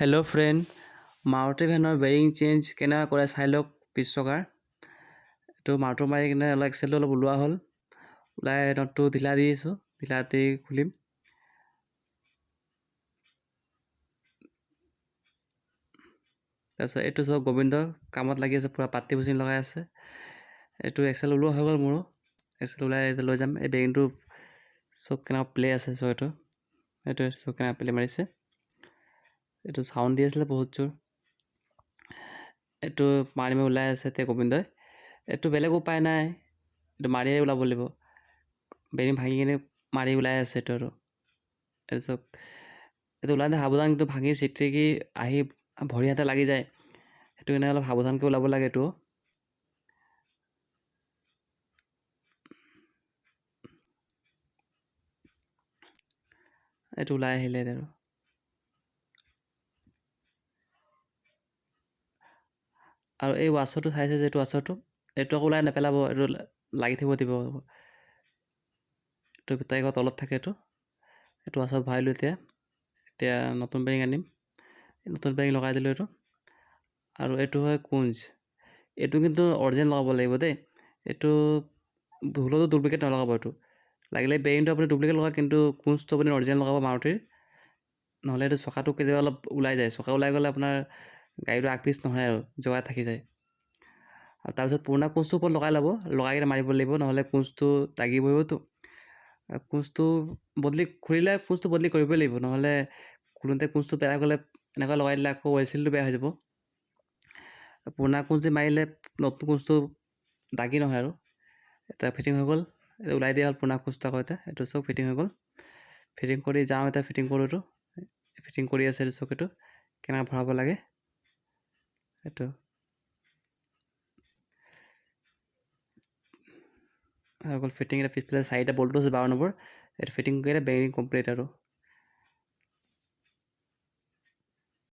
Hello' friend, Maruti ভেনৰ bearing change কেনেকৈ কৰে চাই লওক। পিছ চকাৰ এইটো মাৰুতি মাৰি কিনে অলপ এক্সেলটো অলপ ওলোৱা হ'ল, ওলাই নটটো ঢিলা দি দিছোঁ, ঢিলা দি খুলিম। তাৰপিছত এইটো চব গোবিন্দ কামত লাগি আছে, পূৰা পাতি পুচিন লগাই আছে। এইটো এক্সেল ওলোৱা হৈ গ'ল মোৰো, এক্সেল ওলাই লৈ যাম। এই বেৰিংটো চব কেনেকুৱা প্লে আছে, চব এইটো চব কেনেকুৱা প্লে মাৰিছে। এইটো চাউণ্ড দি আছিলে বহুত জোৰ। এইটো মাৰি ওলাই আছে এতিয়া গোবিন্দই। এইটো বেলেগ উপায় নাই, এইটো মাৰিয়ে ওলাব লাগিব। বেৰিং ভাঙি কিনে মাৰি ওলাই আছে এইটো। আৰু এইটো চব এইটো ওলাওঁতে সাৱধান, কিন্তু ভাঙি চিটিকি আহি ভৰি হাতে লাগি যায়, সেইটো কাৰণে অলপ সাৱধানকৈ ওলাব লাগে। এইটো ওলাই আহিলে আৰু এই ৱাছৰটো চাইছে যে, এইটো ৱাছৰটো এইটো আকৌ ওলাই নেপেলাব, এইটো লাগি থাকিব দিব। এইটো ভিতৰত তলত থাকে, এইটো ৱাছত ভৰাইলোঁ। এতিয়া নতুন বেৰিং আনিম, নতুন বেৰিং লগাই দিলোঁ এইটো। আৰু এইটো হয় কুঞ্জ, এইটো কিন্তু অৰিজিনেল লগাব লাগিব দেই। এইটো ভুলতো ডুপ্লিকেট নলগাব। এইটো লাগিলে বেৰিংটো আপুনি ডুপ্লিকেট লগাওক, কিন্তু কুঞ্জটো আপুনি অৰিজিনেল লগাব মাৰুতিৰ। নহ'লে এইটো চকাটো কেতিয়াবা অলপ ওলাই যায়, চকা ওলাই গ'লে আপোনাৰ গাড়ীটো আগপিচ নহয় আৰু জগাত থাকি যায়। আৰু তাৰপিছত পুৰণা কুঞ্জটো ওপৰত লগাই ল'ব, লগাই কিনে মাৰিব লাগিব, নহ'লে কুঞ্জটো দাগি বহিবতো। কুঞ্জটো খুলিলে কুঞ্জটো বদলি কৰিবই লাগিব, নহ'লে খোলোতে কুঞ্জটো বেয়া গ'লে এনেকুৱা লগাই দিলে আকৌ ৱেলচিলটো বেয়া হৈ যাব। পুৰণা কুঞ্জ দি মাৰিলে নতুন কুঞ্জটো দাগি নহয় আৰু। এটা ফিটিং হৈ গ'ল, এইটো ওলাই দিয়া হ'ল পুৰণা কুঞ্জটো। আকৌ এইটো চব ফিটিং হৈ গ'ল। ফিটিং কৰি যাওঁ, এতিয়া ফিটিং কৰোঁ। এইটো ফিটিং কৰি আছে, এইটো চকেটো কেনেকৈ ভৰাব লাগে। এইটো হৈ গ'ল ফিটিং। এতিয়া পিছফালে 4টা বল্টটো আছে 12 নম্বৰ, এইটো ফিটিং কৰিলে বেৰিং কমপ্লিট আৰু।